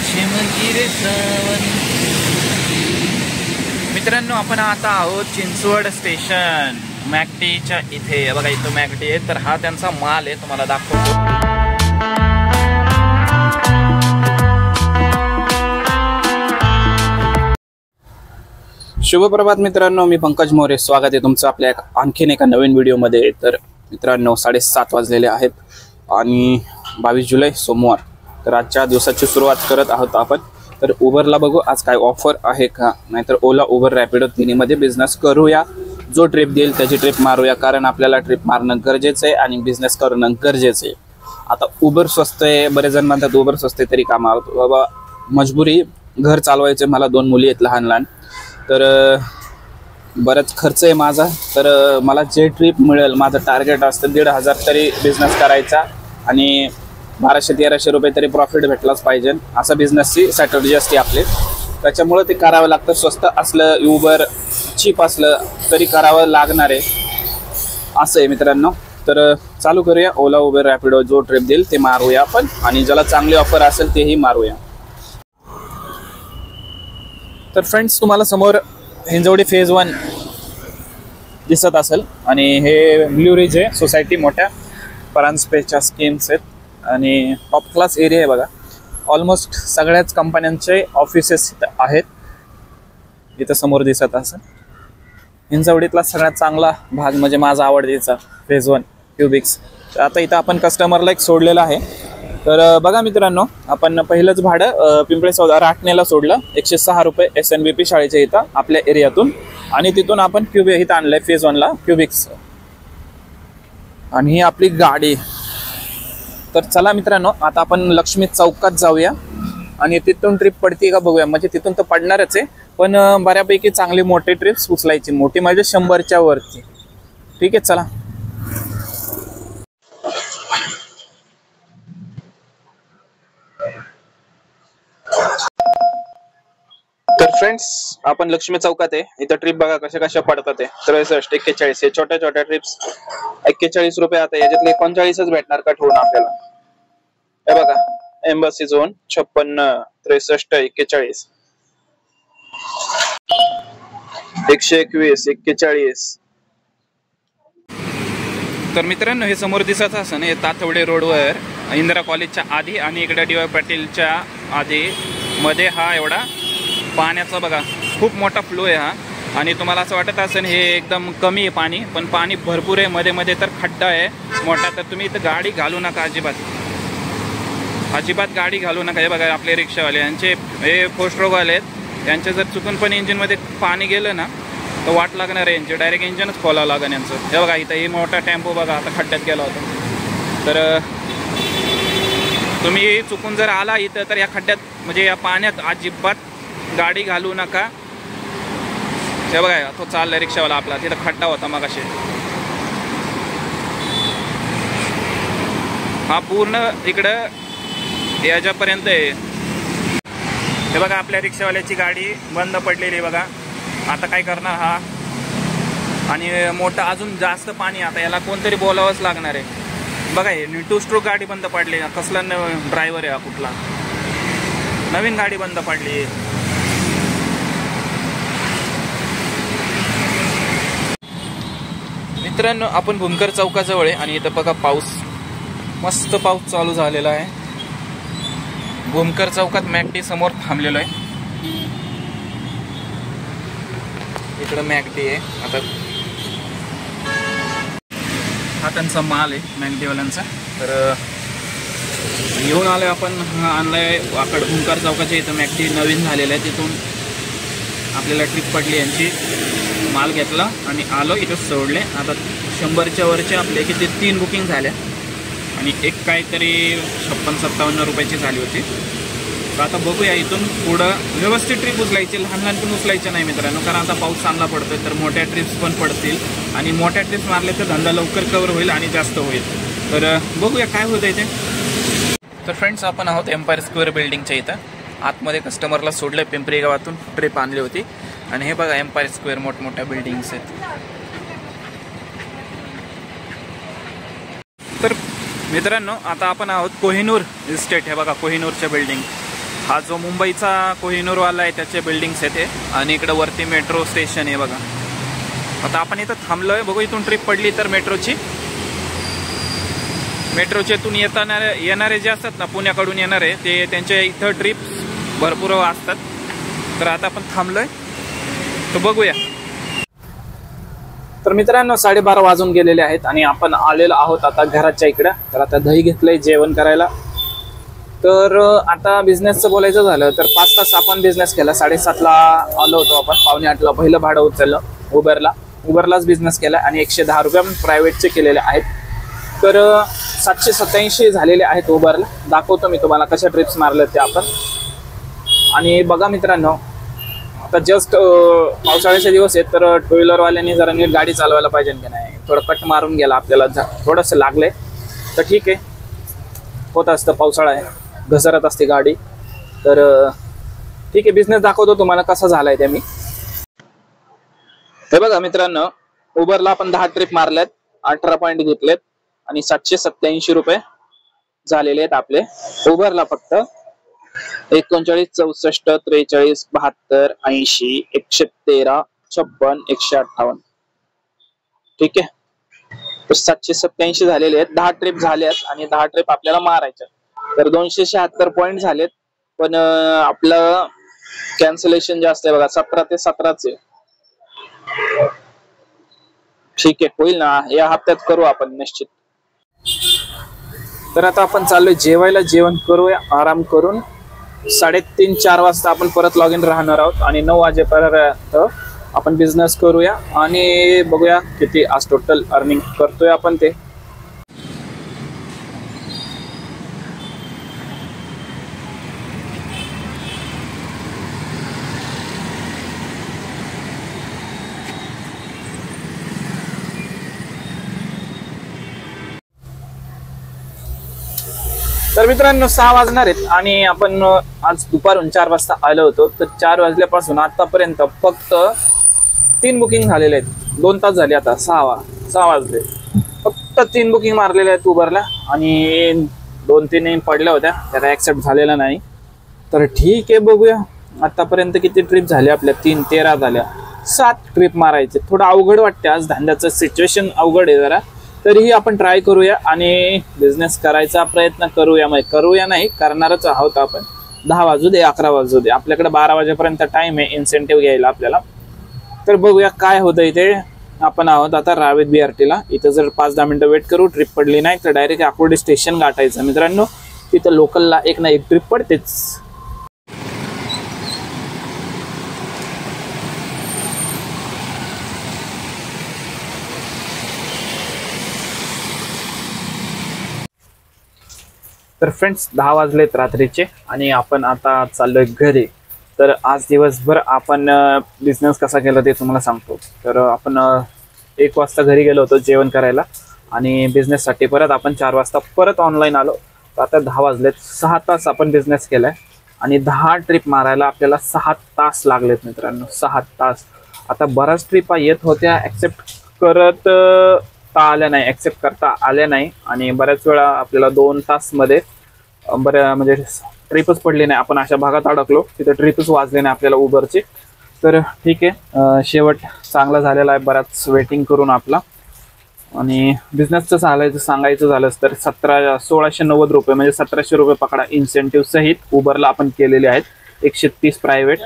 चिमगिरे सावन. मित्रांनो, आपण आता आहोत चिंचवड स्टेशन मॅकटीच्या इथे. बघा इथं मॅकटी आहे, तर हा त्यांचा माल आहे, तुम्हाला दाखवतो. शुभप्रभात मित्रांनो, मी पंकज मोरे. स्वागत आहे तुमचं आपल्या आणखीन एका नवीन व्हिडिओमध्ये. तर मित्रांनो, 7:30 वाजलेले आहेत आणि 22 जुलै सोमवार. तर आजच्या दिवसाची सुरुवात करत आहोत आपण. तर उबरला बघू आज काय ऑफर आहे का, नाहीतर ओला उबर रॅपिडो तिन्हीमध्ये बिझनेस करूया. जो ट्रिप देईल त्याची ट्रिप मारूया, कारण आपल्याला ट्रिप मारणं गरजेचं आहे आणि बिझनेस करणं गरजेचं आहे. आता उबर स्वस्त आहे, बरेच जण म्हणतात उबर स्वस्त आहे तरी कामा बाबा, मजबुरी, घर चालवायचे. मला 2 मुली आहेत लहान लहान, तर बराच खर्च आहे माझा. तर मला जे ट्रिप मिळेल, माझं टार्गेट असतं 1,500 तरी बिझनेस करायचा आणि 1200-1300 रुपये तरी प्रॉफिट भेटलाच पाहिजे. असा बिझनेसची स्ट्रॅटर्जी असते आपली. त्याच्यामुळे ते करावं लागतं. स्वस्त असलं, उबर चीप असलं तरी करावं लागणार आहे, असं आहे मित्रांनो. तर चालू करूया. ओला उबर रॅपिडो जो ट्रिप देईल ते मारूया आपण, आणि ज्याला चांगली ऑफर असेल तेही मारूया. तर फ्रेंड्स, तुम्हाला समोर हिंजवडी फेज 1 दिसत असेल, आणि हे ब्ल्यू रिज आहे सोसायटी. मोठ्या परांजपेच्या स्कीम्स आहेत आणि टॉप क्लास एरिया आहे बघा. ऑलमोस्ट सगळ्याच कंपन्यांचे ऑफिसेस आहेत इथं समोर दिसत असेल. हिंजवडीतला सगळ्यात चांगला भाग म्हणजे माझा आवडतीचा फेज 1 क्युबिक्स. आता इथं आपण कस्टमरला एक सोडलेलं आहे. तर बघा मित्रांनो, आपण पहिलंच भाडं पिंपळे सौदा राटणेला सोडलं 106 रुपये SNBP शाळेच्या इथं आपल्या एरियातून, आणि तिथून आपण इथं आणलंय फेज 1ला क्युबिक्स. आणि ही आपली गाडी. तर चला मित्रांनो, आता आपण लक्ष्मी चौकात जाऊया आणि तिथून ट्रिप पडते का बघूया. म्हणजे तिथून तर पडणारच आहे, पण बऱ्यापैकी चांगली मोठी ट्रिप्स उचलायची. मोठी म्हणजे 100च्या वरती. ठीक आहे, चला. तर फ्रेंड्स, आपण लक्ष्मी चौकात आहे. इथं ट्रिप बघा कशा कशा पडतात ते. 63, 41 हे छोट्या छोट्या ट्रिप्स 41 रुपये. आता याच्यातले 39च भेटणार कट होऊन आपल्याला. हे बघा, एम्बसी झोन 56, 63, 41, 121, 41. तर मित्रांनो, हे समोर दिसत असं हे तातवडे रोडवर इंदिरा कॉलेजच्या आधी आणि इकडे DY पाटीलच्या आधी मध्ये हा एवढा पाण्याचा बघा खूप मोठा फ्लो आहे हा. आणि तुम्हाला असं वाटत असेल हे एकदम कमी आहे पाणी, पण पाणी भरपूर आहे. मध्ये मध्ये तर खड्डा आहे मोठा. तर तुम्ही इथं गाडी घालू नका, अजिबात गाडी घालू नका. हे बघा आपले रिक्षावाले, यांचे हे फोस्ट्रोकवाले आहेत, यांचे जर चुकून पण इंजिनमध्ये पाणी गेलं ना तर वाट लागणार आहे यांचे. डायरेक्ट इंजिनच खोलावं लागेल यांचं. हे बघा इथं हे मोठा टेम्पो बघा आता खड्ड्यात गेला होता. तर तुम्ही चुकून जर आला इथं तर या खड्ड्यात म्हणजे या पाण्यात अजिबात गाडी घालू नका. हे बघा तो चाललाय रिक्षावाला आपला, तिथं खड्डा होता मगाशी. हा पूर्ण इकडं याच्यापर्यंत आहे. हे बघा आपल्या रिक्षावाल्याची गाडी बंद पडलेली बघा. आता काय करणार हा. आणि मोठं अजून जास्त पाणी, आता याला कोणतरी बोलावंच लागणार आहे. बघा हे 2 स्ट्रोक गाडी बंद पडली. कसला ड्रायव्हर आहे हा, कुठला नवीन गाडी बंद पडली. मित्रांनो, आपण भूमकर चौकाजवळ आहे आणि इथं बघा पाऊस, मस्त पाऊस चालू झालेला आहे. भूमकर चौकात मॅकडी समोर थांबलेलो आहे. इकडं मॅकडी आहे. आता हा त्यांचा माल आहे मॅकडीवाल्यांचा. तर घेऊन आलोय आपण, आणलाय वाकड भूमकर चौकाच्या इथं. मॅकडी नवीन झालेलं आहे, तिथून आपल्याला ट्रिप पडली यांची. माल घेतला आणि आलो इथं सोडले. आता 100च्या वरचे आपले किती 3 बुकिंग झाल्या आणि एक काहीतरी 56-57 रुपयाची झाली होती. तर आता बघूया इथून पुढं व्यवस्थित ट्रिप उचलायची. लहान लहान पण उचलायचे नाही मित्रांनो, कारण आता पाऊस चांगला पडतोय. तर मोठ्या ट्रिप्स पण पडतील आणि मोठ्या ट्रिप्स मारले तर धंदा लवकर कव्हर होईल आणि जास्त होईल. तर बघूया काय होतं इथे. तर फ्रेंड्स, आपण आहोत एम्पायर स्क्वेअर बिल्डिंगच्या इथं. आतमध्ये कस्टमरला सोडलं, पिंपरी गावातून ट्रिप आणली होती. आणि हे बघा एम्पायर स्क्वेअर मोठमोठ्या बिल्डिंग्स आहेत. तर मित्रांनो, आता आपण आहोत कोहिनूर इस्टेट. हे बघा कोहिनूरच्या बिल्डिंग. हा जो मुंबईचा कोहिनूरवाला आहे त्याचे बिल्डिंग्स आहेत ते, आणि इकडे वरती मेट्रो स्टेशन आहे बघा. आता आपण इथं थांबलोय, बघू इथून ट्रिप पडली तर मेट्रोची इथून येणारे जे असतात ना पुण्याकडून येणारे ते त्यांच्या इथं ट्रिप्स भरपूर असतात. तर आता आपण थांबलोय तर बघूया. तर मित्रांनो 12:30 वाजून गेलेले आहेत आणि आपण आलेलो आहोत आता घराच्या इकडं. तर आता दही घेतलंय जेवण करायला. तर आता बिझनेसचं बोलायचं झालं तर 5 तास आपण बिझनेस केला. 7:30ला आलो होतो आपण, 7:45ला पहिलं भाडं उचललं उबरलाच बिझनेस केला आणि 110 रुपये प्रायव्हेटचे केलेले आहेत. तर 787 झालेले आहेत उबरला. दाखवतो मी तुम्हाला कशा ट्रिप्स मारल्या ते आपण. आणि बघा मित्रांनो, आता जस्ट पावसाळ्याचे दिवस आहेत तर टू व्हीलरवाल्यांनी जरा नीट गाडी चालवायला पाहिजे की नाही. थोडं कट मारून गेला आपल्याला, थोडंसं लागलंय तर ठीक आहे, होत असतं, पावसाळा आहे, घसरत असते गाडी. तर ठीक आहे, बिझनेस दाखवतो तुम्हाला कसा झालाय ते मी. हे बघा मित्रांनो, उबरला आपण 10 ट्रिप मारल्यात, 18 पॉईंट घेतलेत आणि 787 रुपये झालेले आहेत आपले उबरला फक्त. 39, 64, 43, 72, 80, 113, 56, 158. ठीक आहे, तर 787 झालेले आहेत. 10 ट्रिप झाल्यात आणि 10 ट्रिप आपल्याला मारायच्या. तर 276 पॉईंट झालेत. पण आपलं कॅन्सलेशन जास्त आहे बघा, 17 ते 17च आहे. ठीक आहे, होईल ना, या हप्त्यात करू आपण निश्चित. तर आता आपण चाललोय जेवायला. जेवण करूया आराम करून. 3:30-4 वाजता आपण परत लॉग इन राहणार आहोत आणि 9 वाजेपर्यंत आपण बिझनेस करूया आणि बघूया किती आज टोटल अर्निंग करतोय आपण ते. तर मित्रांनो 6 वाजणार आहेत आणि आपण आज दुपारून 4 वाजता आलो होतो. तर 4 वाजल्यापासून आतापर्यंत फक्त 3 बुकिंग झालेले आहेत. 2 तास झाले, आता 6 वाजले, फक्त 3 बुकिंग मारलेले आहेत उबरला आणि 2-3 पडल्या होत्या, त्याला ऍक्सेप्ट झालेला नाही. तर ठीक आहे, बघूया आतापर्यंत किती ट्रिप झाल्या आपल्या. 3, 13 झाल्या. 7 ट्रिप मारायचे. थोडं अवघड वाटते आज, धंद्याचं सिच्युएशन अवघड आहे जरा. तरीही आपण ट्राय करूया आणि बिझनेस करायचा प्रयत्न करूया. म्हणजे करूया नाही, करणारच आहोत आपण. 10 वाजू दे, 11 वाजू दे, आपल्याकडे 12 वाजेपर्यंत टाइम आहे इन्सेंटिव्ह घ्यायला आपल्याला. तर बघूया काय होतं इथे. आपण आहोत आता रावेत BRT ला. इथं जर 5-10 मिनिटं वेट करू, ट्रिप पडली नाही तर डायरेक्ट आकुर्डी स्टेशन गाठायचं मित्रांनो. तिथं लोकलला एक ना एक ट्रिप पडतेच. तर फ्रेंड्स 10 वाजलेत रात्रीचे आणि आपण आता चाललोय घरी. तर आज दिवसभर आपण बिझनेस कसा केला ते तुम्हाला सांगतो. तर आपण 1 वाजता घरी गेलो होतो जेवण करायला आणि बिझनेससाठी परत आपण 4 वाजता परत ऑनलाईन आलो. तर आता 10 वाजलेत. 6 तास आपण बिझनेस केलाय आणि 10 ट्रिप मारायला आपल्याला 6 तास लागलेत मित्रांनो. 6 तास. आता बऱ्याच ट्रिपा येत होत्या, ऍक्सेप्ट करता आल्या नाही आणि बऱ्याच वेळा आपल्याला 2 तास मध्ये म्हणजे ट्रिपच पडली नाही. आपण अशा भागात अडकलो तिथे ट्रिपच वाजले नाही आपल्याला उबरचे. तर ठीक आहे, शेवट चांगला झालेला आहे बराच वेटिंग करून आपला. आणि बिझनेसचं सांगायचं झालंच तर 1690 रुपये म्हणजे 1700 रुपये पकडा इन्सेंटिव्ह सहित उबरला आपण केलेले आहेत. 130 प्रायव्हेट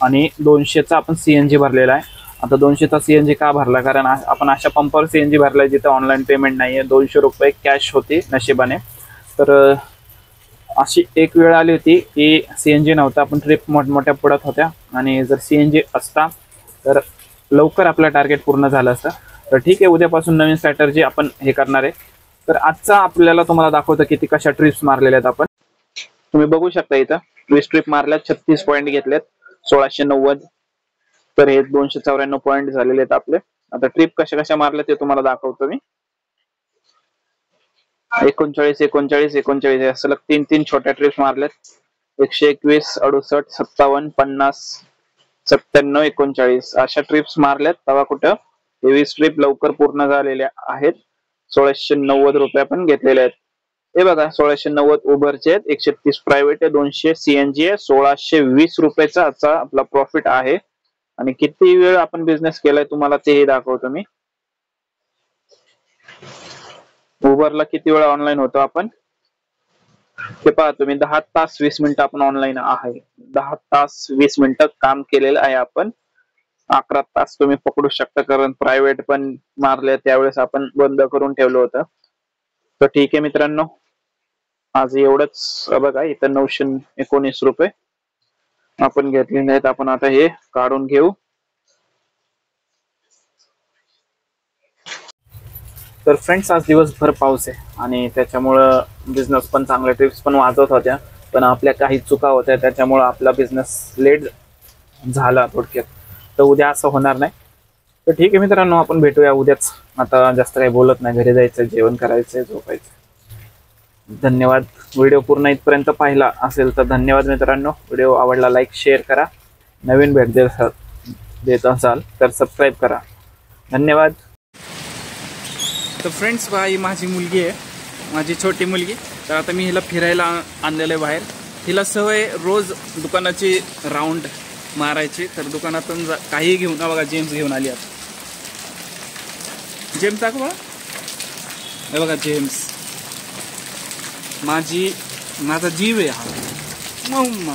आणि 200चा आपण CNG भरलेला आहे. आता 200चा CNG का भरला, कारण आपण अशा पंपावर CNG भरलाय जिथे ऑनलाईन पेमेंट नाहीये. 200 रुपये कॅश होती नशिबाने. तर अशी एक वेळ आली होती की CNG नव्हता, आपण ट्रिप मोठमोठ्या पडत होत्या आणि जर CNG असता तर लवकर आपलं टार्गेट पूर्ण झालं असतं. तर ठीक आहे, उद्यापासून नवीन स्ट्रॅटर्जी आपण हे करणार आहे. तर आजचा आपल्याला तुम्हाला दाखवतो किती कशा ट्रिप्स मारलेल्या आहेत आपण. तुम्ही बघू शकता इथं 20 ट्रिप मारल्यात, 36 पॉईंट घेतलेत, 1690. तर हे 294 पॉईंट झालेले आहेत आपले. आता ट्रिप कशा कशा मारल्या ते तुम्हाला दाखवतो मी. 39, 39, 39 सलग 3 छोट्या ट्रिप्स मारल्यात. 121, 68, 57, 50, 97, 39 अशा ट्रिप्स मारल्यात. तेव्हा कुठं 23 ट्रिप लवकर पूर्ण झालेल्या आहेत. 1690 रुपये पण घेतलेले आहेत. हे बघा 1690 उबरचे आहेत, 130 प्रायव्हेट आहे, 200 सीएनजी आहे, 1620 रुपयाचा आजचा आपला प्रॉफिट आहे. आणि किती वेळ आपण बिझनेस केलाय तुम्हाला तेही दाखवतो मी. उबरला किती वेळ ऑनलाईन होतो आपण ते पहा तुम्ही. 10 तास 20 मिनिटं आपण ऑनलाईन आहे. 10 तास 20 मिनिटं काम केलेलं आहे आपण. 11 तास तुम्ही पकडू शकता, कारण प्रायव्हेट पण मारले त्यावेळेस आपण बंद करून ठेवलं होतं. तर ठीक आहे मित्रांनो, आज एवढंच. बघा इथं 919 रुपये आपण घेतलेले आहेत. आपण आता हे काढून घेऊ. तर फ्रेंड्स, आज दिवसभर पाऊस आहे आणि त्याच्यामुळं बिझनेस पण चांगल्या ट्रिप्स पण वाजवत होत्या, पण आपल्या काही चुका होत्या त्याच्यामुळं आपला बिझनेस लेट झाला थोडक्यात. तर उद्या असं होणार नाही. तर ठीक आहे मित्रांनो, आपण भेटूया उद्याच. आता जास्त काही बोलत नाही, घरी जायचं, जेवण करायचं, झोपायचं. धन्यवाद. व्हिडिओ पूर्ण इथपर्यंत पाहिला असेल तर धन्यवाद मित्रांनो. व्हिडिओ आवडला लाईक शेअर करा. नवीन भेट देत असाल तर सबस्क्राईब करा. धन्यवाद. तर फ्रेंड्स, ही माझी मुलगी आहे, माझी छोटी मुलगी. तर आता मी हिला फिरायला आणलेलं आहे बाहेर. हिला सवय रोज दुकानाची राऊंड मारायची. तर दुकानातून काही घेऊन बघा, जेम्स घेऊन आली. आता जेम्स दाखवा. हे बघा जेम्स, माझा जीव आहे हा. मम्मा